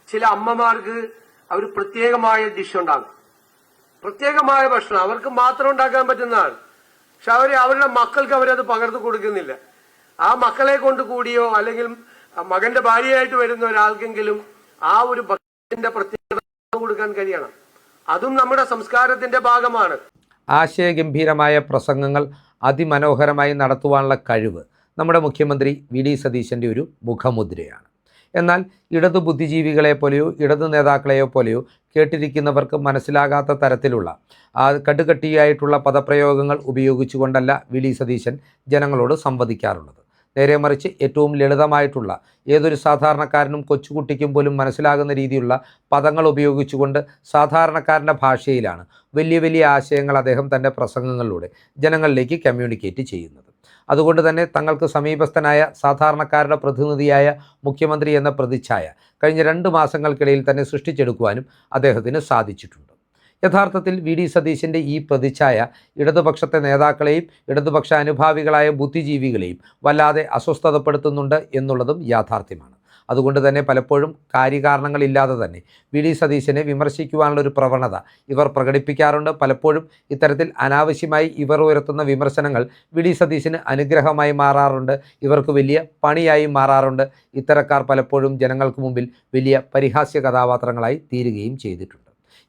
ചില അമ്മമാർക്ക് അവർ പ്രത്യേകമായ ഡിഷ് ഉണ്ടാകും, പ്രത്യേകമായ ഭക്ഷണം അവർക്ക് മാത്രം ഉണ്ടാക്കാൻ പറ്റുന്നതാണ്. പക്ഷെ അവരുടെ മക്കൾക്ക് അവരത് പകർന്നു കൊടുക്കുന്നില്ല. ആ മക്കളെ കൊണ്ട് കൂടിയോ അല്ലെങ്കിൽ മകന്റെ ഭാര്യയായിട്ട് വരുന്ന ഒരാൾക്കെങ്കിലും ആ ഒരു ഭക്ഷണത്തിന്റെ പ്രത്യേകത കൊടുക്കാൻ കഴിയണം. അതും നമ്മുടെ സംസ്കാരത്തിന്റെ ഭാഗമാണ്. ആശയഗംഭീരമായ പ്രസംഗങ്ങൾ അതിമനോഹരമായി നടത്തുവാനുള്ള കഴിവ് നമ്മുടെ മുഖ്യമന്ത്രി വി ഡി സതീശൻ്റെ ഒരു മുഖമുദ്രയാണ്. എന്നാൽ ഇടതു ബുദ്ധിജീവികളെ പോലെയോ ഇടതു നേതാക്കളെയോ പോലെയോ കേട്ടിരിക്കുന്നവർക്ക് മനസ്സിലാകാത്ത തരത്തിലുള്ള കടുകട്ടിയായിട്ടുള്ള പദപ്രയോഗങ്ങൾ ഉപയോഗിച്ചുകൊണ്ടല്ല വി ഡി സതീശൻ ജനങ്ങളോട് സംവദിക്കാറുള്ളത്. നേരെ മറിച്ച് ഏറ്റവും ലളിതമായിട്ടുള്ള ഏതൊരു സാധാരണക്കാരനും കൊച്ചുകുട്ടിക്കും പോലും മനസ്സിലാകുന്ന രീതിയിലുള്ള പദങ്ങൾ ഉപയോഗിച്ചുകൊണ്ട് സാധാരണക്കാരൻ്റെ ഭാഷയിലാണ് വലിയ വലിയ ആശയങ്ങൾ അദ്ദേഹം തൻ്റെ പ്രസംഗങ്ങളിലൂടെ ജനങ്ങളിലേക്ക് കമ്മ്യൂണിക്കേറ്റ് ചെയ്യുന്നത്. അതുകൊണ്ട് തന്നെ തങ്ങൾക്ക് സമീപസ്ഥനായ സാധാരണക്കാരുടെ പ്രതിനിധിയായ മുഖ്യമന്ത്രി എന്ന പ്രതിച്ഛായ കഴിഞ്ഞ 2 മാസങ്ങൾക്കിടയിൽ തന്നെ സൃഷ്ടിച്ചെടുക്കുവാനും അദ്ദേഹത്തിന് സാധിച്ചിട്ടുണ്ട്. യഥാർത്ഥത്തിൽ വി ഡി സതീശൻ്റെ ഈ പ്രതിച്ഛായ ഇടതുപക്ഷത്തെ നേതാക്കളെയും ഇടതുപക്ഷ അനുഭാവികളായ ബുദ്ധിജീവികളെയും വല്ലാതെ അസ്വസ്ഥതപ്പെടുത്തുന്നുണ്ട് എന്നുള്ളതും യാഥാർത്ഥ്യമാണ്. അതുകൊണ്ട് തന്നെ പലപ്പോഴും കാര്യകാരണങ്ങളില്ലാതെ തന്നെ വി ഡി സതീശനെ വിമർശിക്കുവാനുള്ളൊരു പ്രവണത ഇവർ പ്രകടിപ്പിക്കാറുണ്ട്. പലപ്പോഴും ഇത്തരത്തിൽ അനാവശ്യമായി ഇവർ ഉയർത്തുന്ന വിമർശനങ്ങൾ വി ഡി സതീശന് അനുഗ്രഹമായി മാറാറുണ്ട്, ഇവർക്ക് വലിയ പണിയായി മാറാറുണ്ട്. ഇത്തരക്കാർ പലപ്പോഴും ജനങ്ങൾക്ക് മുമ്പിൽ വലിയ പരിഹാസ്യ കഥാപാത്രങ്ങളായി തീരുകയും ചെയ്തിട്ടുണ്ട്.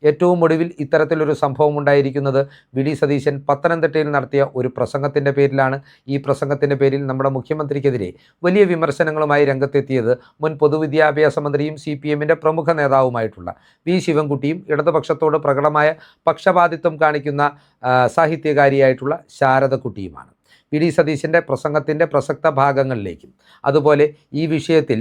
ഏറ്റവും ഒടുവിൽ ഇത്തരത്തിലൊരു സംഭവം ഉണ്ടായിരിക്കുന്നത് വി ഡി സതീശൻ പത്തനംതിട്ടയിൽ നടത്തിയ ഒരു പ്രസംഗത്തിൻ്റെ പേരിലാണ്. ഈ പ്രസംഗത്തിൻ്റെ പേരിൽ നമ്മുടെ മുഖ്യമന്ത്രിക്കെതിരെ വലിയ വിമർശനങ്ങളുമായി രംഗത്തെത്തിയത് മുൻ പൊതുവിദ്യാഭ്യാസ മന്ത്രിയും CPM-ൻ്റെ പ്രമുഖ നേതാവുമായിട്ടുള്ള വി ശിവൻകുട്ടിയും ഇടതുപക്ഷത്തോട് പ്രകടമായ പക്ഷപാതിത്വം കാണിക്കുന്ന സാഹിത്യകാരിയായിട്ടുള്ള ശാരദക്കുട്ടിയുമാണ്. വി ഡി സതീശൻ്റെ പ്രസംഗത്തിൻ്റെ പ്രസക്ത ഭാഗങ്ങളിലേക്കും അതുപോലെ ഈ വിഷയത്തിൽ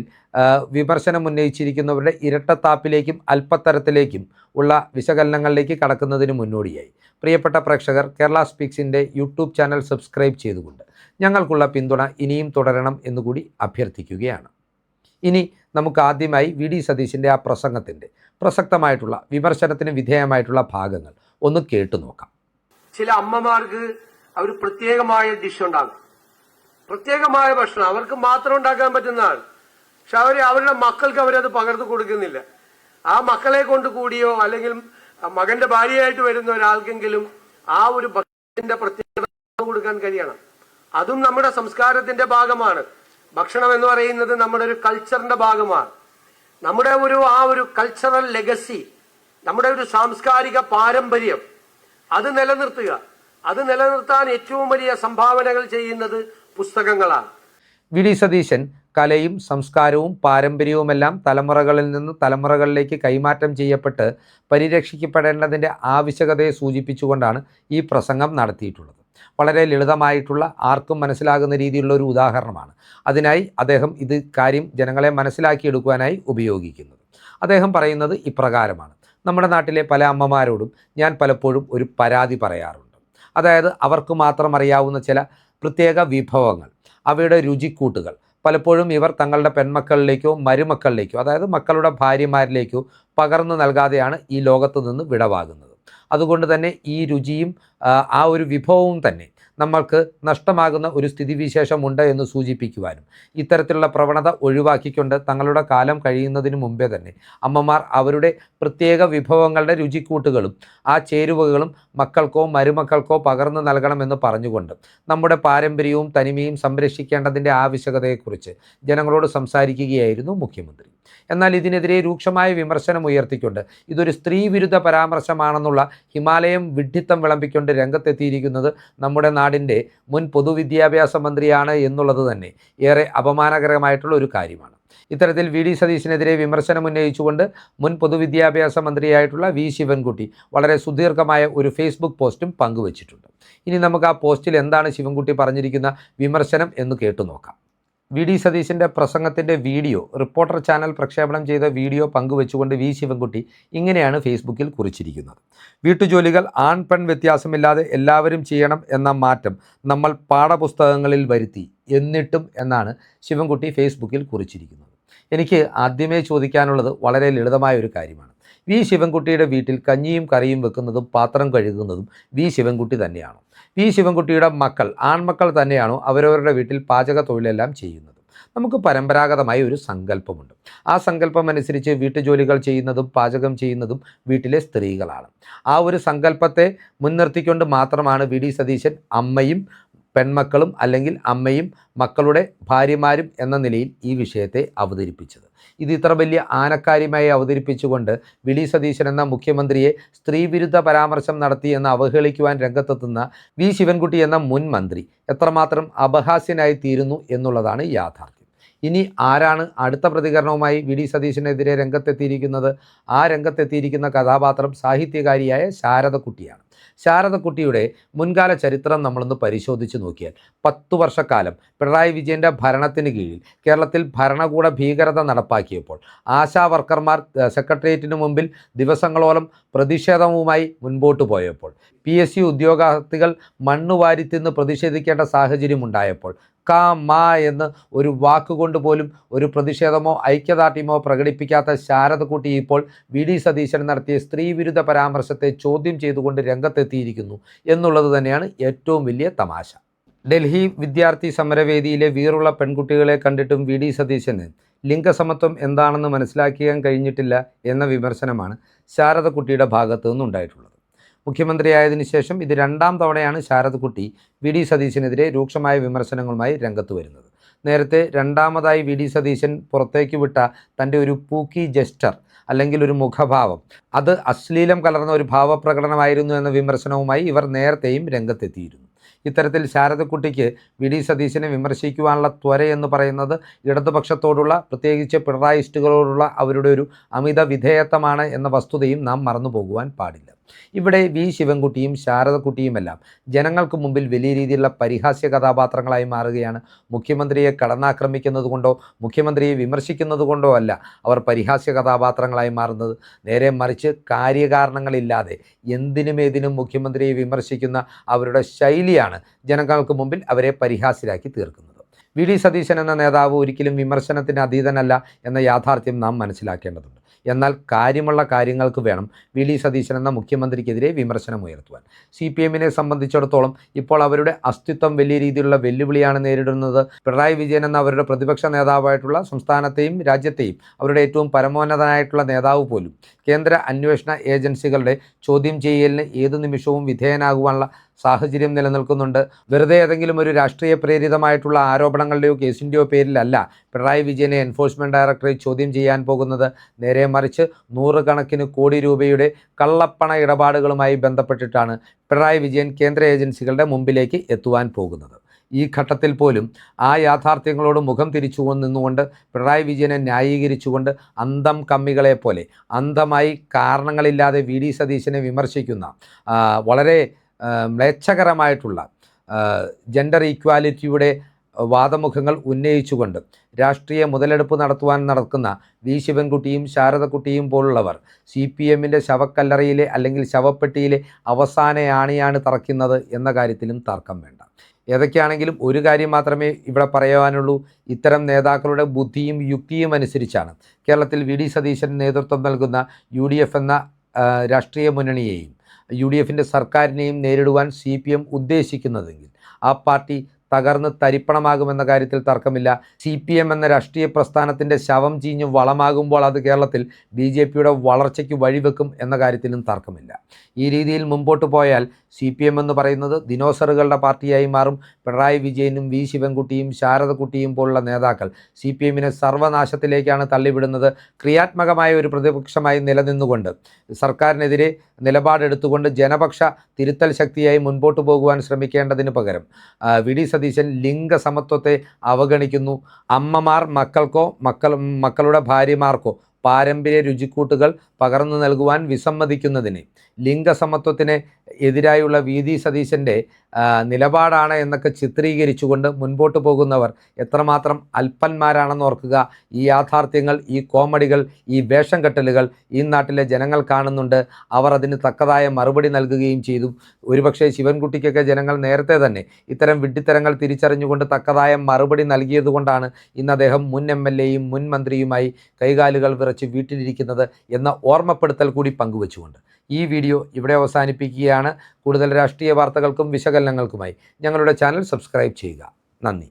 വിമർശനം ഉന്നയിച്ചിരിക്കുന്നവരുടെ ഇരട്ടത്താപ്പിലേക്കും അല്പത്തരത്തിലേക്കും ഉള്ള വിശകലനങ്ങളിലേക്ക് കടക്കുന്നതിന് മുന്നോടിയായി പ്രിയപ്പെട്ട പ്രേക്ഷകർ, കേരള സ്പീക്സിൻ്റെ യൂട്യൂബ് ചാനൽ സബ്സ്ക്രൈബ് ചെയ്തുകൊണ്ട് ഞങ്ങൾക്കുള്ള പിന്തുണ ഇനിയും തുടരണം എന്നുകൂടി അഭ്യർത്ഥിക്കുകയാണ്. ഇനി നമുക്ക് ആദ്യമായി വി ഡി സതീശൻ്റെ ആ പ്രസംഗത്തിൻ്റെ പ്രസക്തമായിട്ടുള്ള വിമർശനത്തിന് വിധേയമായിട്ടുള്ള ഭാഗങ്ങൾ ഒന്ന് കേട്ടു നോക്കാം. ചില അമ്മമാർക്ക് അവർ പ്രത്യേകമായ ഡിഷ് ഉണ്ടാകും, പ്രത്യേകമായ ഭക്ഷണം അവർക്ക് മാത്രം ഉണ്ടാക്കാൻ പറ്റുന്നതാണ്. പക്ഷെ അവരുടെ മക്കൾക്ക് അവരത് പകർന്നു കൊടുക്കുന്നില്ല. ആ മക്കളെ കൊണ്ട് കൂടിയോ അല്ലെങ്കിൽ മകന്റെ ഭാര്യയായിട്ട് വരുന്ന ഒരാൾക്കെങ്കിലും ആ ഒരു ഭക്ഷണത്തിന്റെ പ്രത്യേകത കൊടുക്കാൻ കഴിയണം. അതും നമ്മുടെ സംസ്കാരത്തിന്റെ ഭാഗമാണ്. ഭക്ഷണം എന്ന് പറയുന്നത് നമ്മുടെ ഒരു കൾച്ചറിന്റെ ഭാഗമാണ്. നമ്മുടെ ഒരു കൾച്ചറൽ ലെഗസി, നമ്മുടെ ഒരു സാംസ്കാരിക പാരമ്പര്യം അത് നിലനിർത്തുക. അത് നിലനിർത്താൻ ഏറ്റവും വലിയ സംഭാവനകൾ ചെയ്യുന്നത് പുസ്തകങ്ങളാണ്. വി ഡി സതീശൻ കലയും സംസ്കാരവും പാരമ്പര്യവുമെല്ലാം തലമുറകളിൽ നിന്ന് തലമുറകളിലേക്ക് കൈമാറ്റം ചെയ്യപ്പെട്ട് പരിരക്ഷിക്കപ്പെടേണ്ടതിൻ്റെ ആവശ്യകതയെ സൂചിപ്പിച്ചുകൊണ്ടാണ് ഈ പ്രസംഗം നടത്തിയിട്ടുള്ളത്. വളരെ ലളിതമായിട്ടുള്ള ആർക്കും മനസ്സിലാകുന്ന രീതിയിലുള്ള ഒരു ഉദാഹരണമാണ്. അതിനായി അദ്ദേഹം ഇത് കാര്യം ജനങ്ങളെ മനസ്സിലാക്കിയെടുക്കുവാനായി ഉപയോഗിക്കുന്നത്. അദ്ദേഹം പറയുന്നത് ഇപ്രകാരമാണ്: നമ്മുടെ നാട്ടിലെ പല അമ്മമാരോടും ഞാൻ പലപ്പോഴും ഒരു പരാതി പറയാറുണ്ട്. അതായത് അവർക്ക് മാത്രം അറിയാവുന്ന ചില പ്രത്യേക വിഭവങ്ങൾ, അവയുടെ രുചിക്കൂട്ടുകൾ പലപ്പോഴും ഇവർ തങ്ങളുടെ പെൺമക്കളിലേക്കോ മരുമക്കളിലേക്കോ, അതായത് മക്കളുടെ ഭാര്യമാരിലേക്കോ പകർന്നു നൽകാതെയാണ് ഈ ലോകത്ത് നിന്ന് വിടവാകുന്നത്. അതുകൊണ്ട് തന്നെ ഈ രുചിയും ആ ഒരു വിഭവവും തന്നെ നമ്മൾക്ക് നഷ്ടമാകുന്ന ഒരു സ്ഥിതിവിശേഷമുണ്ട് എന്ന് സൂചിപ്പിക്കുവാനും ഇത്തരത്തിലുള്ള പ്രവണത ഒഴിവാക്കിക്കൊണ്ട് തങ്ങളുടെ കാലം കഴിയുന്നതിന് മുമ്പേ തന്നെ അമ്മമാർ അവരുടെ പ്രത്യേക വിഭവങ്ങളുടെ രുചിക്കൂട്ടുകളും ആ ചേരുവകളും മക്കൾക്കോ മരുമക്കൾക്കോ പകർന്നു നൽകണമെന്ന് പറഞ്ഞുകൊണ്ട് നമ്മുടെ പാരമ്പര്യവും തനിമയും സംരക്ഷിക്കേണ്ടതിൻ്റെ ആവശ്യകതയെക്കുറിച്ച് ജനങ്ങളോട് സംസാരിക്കുകയായിരുന്നു മുഖ്യമന്ത്രി. എന്നാൽ ഇതിനെതിരെ രൂക്ഷമായ വിമർശനം ഉയർത്തിക്കൊണ്ട് ഇതൊരു സ്ത്രീവിരുദ്ധ പരാമർശമാണെന്നുള്ള ഹിമാലയം വിഡ്ഢിത്തം വിളമ്പിക്കൊണ്ട് രംഗത്തെത്തിയിരിക്കുന്നത് നമ്മുടെ നാടിൻ്റെ മുൻ പൊതുവിദ്യാഭ്യാസ മന്ത്രിയാണ് എന്നുള്ളത് തന്നെ ഏറെ അപമാനകരമായിട്ടുള്ള ഒരു കാര്യമാണ്. ഇത്തരത്തിൽ വി ഡി സതീശനെതിരെ വിമർശനം ഉന്നയിച്ചുകൊണ്ട് മുൻ പൊതുവിദ്യാഭ്യാസ മന്ത്രിയായിട്ടുള്ള വി ശിവൻകുട്ടി വളരെ സുദീർഘമായ ഒരു ഫേസ്ബുക്ക് പോസ്റ്റും പങ്കുവച്ചിട്ടുണ്ട്. ഇനി നമുക്ക് ആ പോസ്റ്റിൽ എന്താണ് ശിവൻകുട്ടി പറഞ്ഞിരിക്കുന്ന വിമർശനം എന്ന് കേട്ടു നോക്കാം. വി ഡി സതീശൻ്റെ പ്രസംഗത്തിൻ്റെ വീഡിയോ റിപ്പോർട്ടർ ചാനൽ പ്രക്ഷേപണം ചെയ്ത വീഡിയോ പങ്കുവെച്ചുകൊണ്ട് വി ശിവൻകുട്ടി ഇങ്ങനെയാണ് ഫേസ്ബുക്കിൽ കുറിച്ചിരിക്കുന്നത്: വീട്ടുജോലികൾ ആൺ പെൺ വ്യത്യാസമില്ലാതെ എല്ലാവരും ചെയ്യണം എന്ന മാറ്റം നമ്മൾ പാഠപുസ്തകങ്ങളിൽ വരുത്തി, എന്നിട്ടും എന്നാണ് ശിവൻകുട്ടി ഫേസ്ബുക്കിൽ കുറിച്ചിരിക്കുന്നത്. എനിക്ക് ആദ്യമേ ചോദിക്കാനുള്ളത് വളരെ ലളിതമായ ഒരു കാര്യമാണ്. വി ശിവൻകുട്ടിയുടെ വീട്ടിൽ കഞ്ഞിയും കറിയും വെക്കുന്നതും പാത്രം കഴുകുന്നതും വി ശിവൻകുട്ടി തന്നെയാണോ? വി ശിവൻകുട്ടിയുടെ മക്കൾ ആൺമക്കൾ തന്നെയാണോ അവരവരുടെ വീട്ടിൽ പാചക തൊഴിലെല്ലാം ചെയ്യുന്നത്? നമുക്ക് പരമ്പരാഗതമായ ഒരു സങ്കല്പമുണ്ട്. ആ സങ്കല്പം അനുസരിച്ച് വീട്ടുജോലികൾ ചെയ്യുന്നതും പാചകം ചെയ്യുന്നതും വീട്ടിലെ സ്ത്രീകളാണ്. ആ ഒരു സങ്കല്പത്തെ മുൻനിർത്തിക്കൊണ്ട് മാത്രമാണ് വി ഡി സതീശൻ അമ്മയും പെൺമക്കളും അല്ലെങ്കിൽ അമ്മയും മക്കളുടെ ഭാര്യമാരും എന്ന നിലയിൽ ഈ വിഷയത്തെ അവതരിപ്പിച്ചത്. ഇത് ഇത്ര വലിയ ആനക്കാര്യമായി അവതരിപ്പിച്ചുകൊണ്ട് വി ഡി സതീശൻ എന്ന മുഖ്യമന്ത്രിയെ സ്ത്രീവിരുദ്ധ പരാമർശം നടത്തി എന്ന് അവഹേളിക്കുവാൻ രംഗത്തെത്തുന്ന വി ശിവൻകുട്ടി എന്ന മുൻ മന്ത്രി എത്രമാത്രം അപഹാസ്യനായി തീരുന്നു എന്നുള്ളതാണ് യാഥാർത്ഥ്യം. ഇനി ആരാണ് അടുത്ത പ്രതികരണവുമായി വി ഡി സതീശനെതിരെ രംഗത്തെത്തിയിരിക്കുന്നത്? ആ രംഗത്തെത്തിയിരിക്കുന്ന കഥാപാത്രം സാഹിത്യകാരിയായ ശാരദക്കുട്ടിയാണ്. ശാരദക്കുട്ടിയുടെ മുൻകാല ചരിത്രം നമ്മളൊന്ന് പരിശോധിച്ച് നോക്കിയാൽ 10 വർഷക്കാലം പിണറായി വിജയൻ്റെ ഭരണത്തിന് കീഴിൽ കേരളത്തിൽ ഭരണകൂട ഭീകരത നടപ്പാക്കിയപ്പോൾ ആശാ വർക്കർമാർ സെക്രട്ടേറിയറ്റിന് മുമ്പിൽ ദിവസങ്ങളോളം പ്രതിഷേധവുമായി മുൻപോട്ട് പോയപ്പോൾ PSC ഉദ്യോഗാർത്ഥികൾ മണ്ണുവാരി തിന്ന് പ്രതിഷേധിക്കേണ്ട സാഹചര്യം ഉണ്ടായപ്പോൾ മാ എന്ന് ഒരു വാക്കുകൊണ്ട് പോലും ഒരു പ്രതിഷേധമോ ഐക്യദാർഢ്യമോ പ്രകടിപ്പിക്കാത്ത ശാരദക്കുട്ടി ഇപ്പോൾ വി ഡി സതീശൻ നടത്തിയ സ്ത്രീവിരുദ്ധ പരാമർശത്തെ ചോദ്യം ചെയ്തുകൊണ്ട് രംഗത്തെത്തിയിരിക്കുന്നു എന്നുള്ളത് തന്നെയാണ് ഏറ്റവും വലിയ തമാശ. ഡൽഹി വിദ്യാർത്ഥി സമരവേദിയിലെ വീറുള്ള പെൺകുട്ടികളെ കണ്ടിട്ടും വി ഡി സതീശന് ലിംഗസമത്വം എന്താണെന്ന് മനസ്സിലാക്കിയാൻ കഴിഞ്ഞിട്ടില്ല എന്ന വിമർശനമാണ് ശാരദക്കുട്ടിയുടെ ഭാഗത്തു നിന്നുണ്ടായിട്ടുള്ളത്. മുഖ്യമന്ത്രിയായതിനു ശേഷം ഇത് 2ാം തവണയാണ് ശാരദക്കുട്ടി വി ഡി സതീശനെതിരെ രൂക്ഷമായ വിമർശനങ്ങളുമായി രംഗത്ത് വരുന്നത്. നേരത്തെ 2ാമതായി വി ഡി സതീശൻ പുറത്തേക്ക് വിട്ട തൻ്റെ ഒരു പൂക്കി ജെസ്റ്റർ അല്ലെങ്കിൽ ഒരു മുഖഭാവം അത് അശ്ലീലം കലർന്ന ഒരു ഭാവപ്രകടനമായിരുന്നു എന്ന വിമർശനവുമായി ഇവർ നേരത്തെയും രംഗത്തെത്തിയിരുന്നു. ഇത്തരത്തിൽ ശാരദക്കുട്ടിക്ക് വി ഡി സതീശനെ വിമർശിക്കുവാനുള്ള ത്വരയെന്ന് പറയുന്നത് ഇടതുപക്ഷത്തോടുള്ള പ്രത്യേകിച്ച് പിണറായിസ്റ്റുകളോടുള്ള അവരുടെ ഒരു അമിത വിധേയത്വമാണ് എന്ന വസ്തുതയും നാം മറന്നു പോകുവാൻ പാടില്ല. ഇവിടെ വി ശിവൻകുട്ടിയും ശാരദക്കുട്ടിയുമെല്ലാം ജനങ്ങൾക്ക് മുമ്പിൽ വലിയ രീതിയിലുള്ള പരിഹാസ്യ കഥാപാത്രങ്ങളായി മാറുകയാണ്. മുഖ്യമന്ത്രിയെ കടന്നാക്രമിക്കുന്നത് കൊണ്ടോ മുഖ്യമന്ത്രിയെ വിമർശിക്കുന്നത് കൊണ്ടോ അല്ല അവർ പരിഹാസ്യ കഥാപാത്രങ്ങളായി മാറുന്നത്. നേരെ മറിച്ച് കാര്യകാരണങ്ങളില്ലാതെ എന്തിനും ഏതിനും മുഖ്യമന്ത്രിയെ വിമർശിക്കുന്ന അവരുടെ ശൈലിയാണ് ജനങ്ങൾക്ക് മുമ്പിൽ അവരെ പരിഹാസ്യരാക്കി തീർക്കുന്നത്. വി ഡി സതീശൻ എന്ന നേതാവ് ഒരിക്കലും വിമർശനത്തിന് അതീതനല്ല എന്ന യാഥാർത്ഥ്യം നാം മനസ്സിലാക്കേണ്ടതുണ്ട്. എന്നാൽ കാര്യമുള്ള കാര്യങ്ങൾക്ക് വേണം വി ഡി സതീശൻ എന്ന മുഖ്യമന്ത്രിക്കെതിരെ വിമർശനം ഉയർത്തുവാൻ. CPMനെ സംബന്ധിച്ചിടത്തോളം ഇപ്പോൾ അവരുടെ അസ്തിത്വം വലിയ രീതിയിലുള്ള വെല്ലുവിളിയാണ് നേരിടുന്നത്. പിണറായി വിജയൻ എന്ന അവരുടെ പ്രതിപക്ഷ നേതാവായിട്ടുള്ള സംസ്ഥാനത്തെയും രാജ്യത്തെയും അവരുടെ ഏറ്റവും പരമോന്നതനായിട്ടുള്ള നേതാവ് പോലും കേന്ദ്ര അന്വേഷണ ഏജൻസികളുടെ ചോദ്യം ചെയ്യലിന് ഏതു നിമിഷവും വിധേയനാകുവാനുള്ള സാഹചര്യം നിലനിൽക്കുന്നുണ്ട്. വെറുതെ ഏതെങ്കിലും ഒരു രാഷ്ട്രീയ പ്രേരിതമായിട്ടുള്ള ആരോപണങ്ങളുടെയോ കേസിൻ്റെയോ പേരിലല്ല പിണറായി വിജയനെ എൻഫോഴ്സ്മെൻറ്റ് ഡയറക്ടറേറ്റ് ചോദ്യം ചെയ്യാൻ പോകുന്നത്. നേരെ മറിച്ച് 100 കണക്കിന് കോടി രൂപയുടെ കള്ളപ്പണ ഇടപാടുകളുമായി ബന്ധപ്പെട്ടിട്ടാണ് പിണറായി വിജയൻ കേന്ദ്ര ഏജൻസികളുടെ മുമ്പിലേക്ക് എത്തുവാൻ പോകുന്നത്. ഈ ഘട്ടത്തിൽ പോലും ആ യാഥാർത്ഥ്യങ്ങളോട് മുഖം തിരിച്ചു നിന്നുകൊണ്ട് പിണറായി വിജയനെ ന്യായീകരിച്ചുകൊണ്ട് അന്തം കമ്മികളെ പോലെ അന്ധമായി കാരണങ്ങളില്ലാതെ വി ഡി സതീശനെ വിമർശിക്കുന്ന വളരെ മ്ലേച്ഛകരമായിട്ടുള്ള ജെൻഡർ ഈക്വാലിറ്റിയുടെ വാദമുഖങ്ങൾ ഉന്നയിച്ചുകൊണ്ട് രാഷ്ട്രീയ മുതലെടുപ്പ് നടത്തുവാൻ നടക്കുന്ന വി ശിവൻകുട്ടിയും ശാരദക്കുട്ടിയും പോലുള്ളവർ CPMൻ്റെ ശവക്കല്ലറയിലെ അല്ലെങ്കിൽ ശവപ്പെട്ടിയിലെ അവസാന ആണിയാണ് തറയ്ക്കുന്നത് എന്ന കാര്യത്തിലും തർക്കം വേണ്ട. ഏതൊക്കെയാണെങ്കിലും ഒരു കാര്യം മാത്രമേ ഇവിടെ പറയുവാനുള്ളൂ. ഇത്തരം നേതാക്കളുടെ ബുദ്ധിയും യുക്തിയും അനുസരിച്ചാണ് കേരളത്തിൽ വി ഡി സതീശൻ നേതൃത്വം നൽകുന്ന UDF എന്ന രാഷ്ട്രീയ മുന്നണിയെയും UDFൻ്റെ സർക്കാരിനെയും നേരിടുവാൻ CPM ഉദ്ദേശിക്കുന്നതെങ്കിൽ ആ പാർട്ടി തകർന്ന് തരിപ്പണമാകുമെന്ന കാര്യത്തിൽ തർക്കമില്ല. CPM എന്ന രാഷ്ട്രീയ പ്രസ്ഥാനത്തിൻ്റെ ശവം ചീഞ്ഞ് വളമാകുമ്പോൾ അത് കേരളത്തിൽ BJPയുടെ വളർച്ചയ്ക്ക് വഴിവെക്കും എന്ന കാര്യത്തിലും തർക്കമില്ല. ഈ രീതിയിൽ മുമ്പോട്ട് പോയാൽ CPM എന്ന് പറയുന്നത് ദിനോസറുകളുടെ പാർട്ടിയായി മാറും. പിണറായി വിജയനും വി ശിവൻകുട്ടിയും ശാരദക്കുട്ടിയും പോലുള്ള നേതാക്കൾ CPMനെ സർവനാശത്തിലേക്കാണ് തള്ളിവിടുന്നത്. ക്രിയാത്മകമായ ഒരു പ്രതിപക്ഷമായി നിലനിന്നുകൊണ്ട് സർക്കാരിനെതിരെ നിലപാടെടുത്തുകൊണ്ട് ജനപക്ഷ തിരുത്തൽ ശക്തിയായി മുൻപോട്ട് പോകുവാൻ ശ്രമിക്കേണ്ടതിന് പകരം വി ഡി സതീശൻ ലിംഗസമത്വത്തെ അവഗണിക്കുന്നു. അമ്മമാർ മക്കളുടെ ഭാര്യമാർക്കോ പാരമ്പര്യ രുചിക്കൂട്ടുകൾ പകർന്നു നൽകുവാൻ വിസമ്മതിക്കുന്നതിന് ലിംഗസമത്വത്തിന് എതിരായുള്ള വി ഡി സതീശൻ്റെ നിലപാടാണ് എന്നൊക്കെ ചിത്രീകരിച്ചുകൊണ്ട് മുൻപോട്ട് പോകുന്നവർ എത്രമാത്രം അല്പന്മാരാണെന്ന് ഓർക്കുക. ഈ യാഥാർത്ഥ്യങ്ങൾ, ഈ കോമഡികൾ, ഈ വേഷം കെട്ടലുകൾ ഈ നാട്ടിലെ ജനങ്ങൾ കാണുന്നുണ്ട്. അവർ അതിന് തക്കതായ മറുപടി നൽകുകയും ചെയ്തു. ഒരുപക്ഷെ ശിവൻകുട്ടിക്കൊക്കെ ജനങ്ങൾ നേരത്തെ തന്നെ ഇത്തരം വിഡ്ഢിത്തരങ്ങൾ തിരിച്ചറിഞ്ഞുകൊണ്ട് തക്കതായ മറുപടി നൽകിയതുകൊണ്ടാണ് ഇന്ന് അദ്ദേഹം മുൻ MLAയും മുൻ മന്ത്രിയുമായി കൈകാലുകൾ വിറച്ച് വീട്ടിലിരിക്കുന്നത് എന്ന ഓർമ്മപ്പെടുത്തൽ കൂടി പങ്കുവച്ചുകൊണ്ട് ഈ വീഡിയോ ഇവിടെ അവസാനിപ്പിക്കുകയാണ്. കൂടുതൽ രാഷ്ട്രീയ വാർത്തകൾക്കും വിശകലനങ്ങൾക്കുമായി ഞങ്ങളുടെ ചാനൽ സബ്സ്ക്രൈബ് ചെയ്യുക. നന്ദി.